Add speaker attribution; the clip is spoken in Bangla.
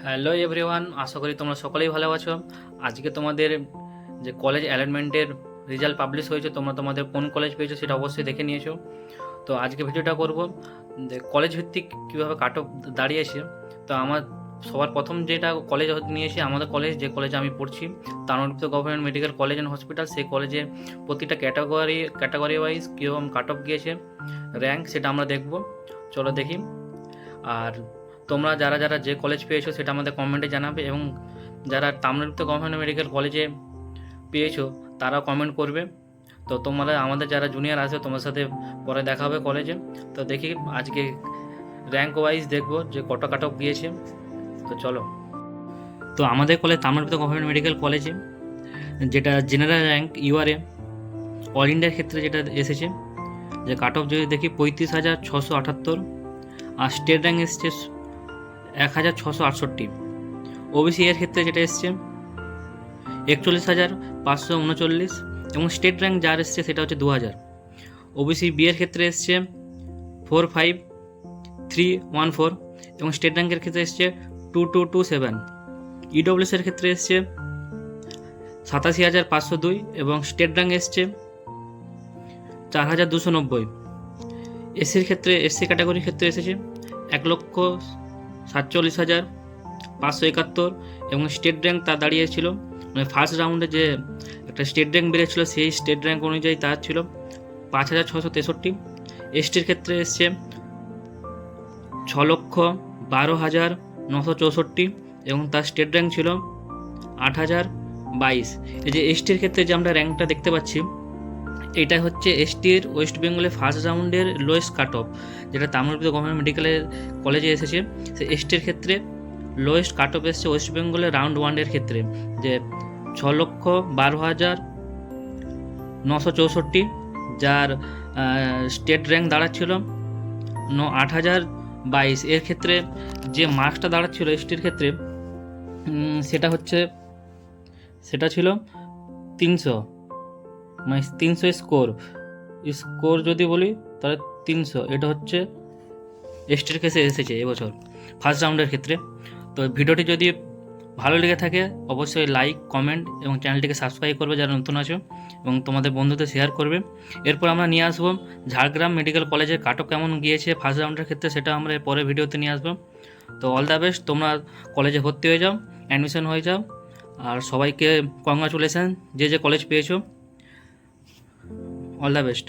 Speaker 1: হ্যালো এভরিওয়ান, আশা করি তোমরা সকলেই ভালো আছো। আজকে তোমাদের যে কলেজ অ্যালটমেন্টের রেজাল্ট পাবলিশ হয়েছে, তোমরা তোমাদের কোন কলেজ পেয়েছো সেটা অবশ্যই দেখে নিয়েছো। তো আজকে ভিডিওটা করব যে কলেজ ভিত্তিক কীভাবে কাট অফ দাঁড়িয়েছে। তো আমার সবার প্রথম যেটা কলেজ নিয়েছি, আমাদের কলেজ যে কলেজে আমি পড়ছি, Tamralipta government medical college and hospital, সেই কলেজে প্রতিটা ক্যাটাগরি ওয়াইজ কীরকম কাট অফ গিয়েছে র্যাঙ্ক, সেটা আমরা দেখব। চলো দেখি। আর তোমরা যারা যারা যে কলেজ পেয়েছো সেটা আমাদের কমেন্টে জানাবে, এবং যারা তাম্রলিপ্ত গভর্নমেন্ট মেডিকেল কলেজে পেয়েছো তারাও কমেন্ট করবে। তো তোমরা আমাদের যারা জুনিয়র আছে তোমার সাথে পরে দেখা হবে কলেজে। তো দেখি আজকে র্যাঙ্ক ওয়াইজ দেখবো যে কত কাট অফ গিয়েছে। তো চলো। তো আমাদের কলেজ তাম্রলিপ্ত গভর্নমেন্ট মেডিকেল কলেজে যেটা জেনারেল র্যাঙ্ক ইউআরএ অল ইন্ডিয়ার ক্ষেত্রে যেটা এসেছে, যে কাট অফ যদি দেখি 35,678, আর স্টেট র্যাঙ্ক এসছে 1,668। ওবিসি এর ক্ষেত্রে যেটা এসছে 41,539, এবং স্টেট র্যাঙ্ক যার এসছে সেটা হচ্ছে 2,000। ওবিসি বি এর ক্ষেত্রে এসছে 45,314, এবং স্টেট র্যাঙ্কের ক্ষেত্রে এসছে 2,227। ইডব্লিউএস এর ক্ষেত্রে এসছে 87,502, এবং স্টেট র্যাঙ্ক এসছে 4,290। এসির ক্ষেত্রে এসসি ক্যাটাগরির ক্ষেত্রে এসেছে 1,47,571, এবং স্টেট র্যাঙ্ক তার দাঁড়িয়েছিল, মানে ফার্স্ট রাউন্ডে যে একটা স্টেট র্যাঙ্ক বেড়েছিল সেই স্টেট র্যাঙ্ক অনুযায়ী তার ছিল 5,663। এসটির ক্ষেত্রে এসছে 6,12,964, এবং তার স্টেট র্যাঙ্ক ছিল 8,022। এই যে এসটির ক্ষেত্রে যে আমরা র্যাঙ্কটা দেখতে পাচ্ছি, এটা হচ্ছে এসটির ওয়েস্ট বেঙ্গলের ফার্স্ট রাউন্ডের লোয়েস্ট কাট অফ, যেটা তাম্রলিপ্ত গভর্নমেন্ট মেডিকেলের কলেজে এসেছে। সে এসটির ক্ষেত্রে লোয়েস্ট কাট অফ এসছে ওয়েস্ট বেঙ্গলের রাউন্ড ওয়ানের ক্ষেত্রে, যে 6,12,964, যার স্টেট র্যাঙ্ক দাঁড়াচ্ছিল 8,022। এর ক্ষেত্রে যে মার্কসটা দাঁড়াচ্ছিল এসটির ক্ষেত্রে সেটা ছিল 300, মানে 300 স্কোর যদি বলি তাহলে 300। এটা হচ্ছে এসটির কেসে এসেছে এবছর ফার্স্ট রাউন্ডের ক্ষেত্রে। তো ভিডিওটি যদি ভালো লেগে থাকে অবশ্যই লাইক, কমেন্ট এবং চ্যানেলটিকে সাবস্ক্রাইব করবে যারা নতুন আছো, এবং তোমাদের বন্ধুদের শেয়ার করবে। এরপর আমরা নিয়ে আসবো ঝাড়গ্রাম মেডিকেল কলেজের কাট অফ কেমন গিয়েছে ফার্স্ট রাউন্ডের ক্ষেত্রে, সেটা আমরা পরের ভিডিওতে নিয়ে আসবো। তো অল দ্য বেস্ট, তোমরা কলেজে ভর্তি হয়ে যাও, অ্যাডমিশন হয়ে যাও, আর সবাইকে কংগ্রাচুলেশন যে যে কলেজ পেয়েছো। All the best.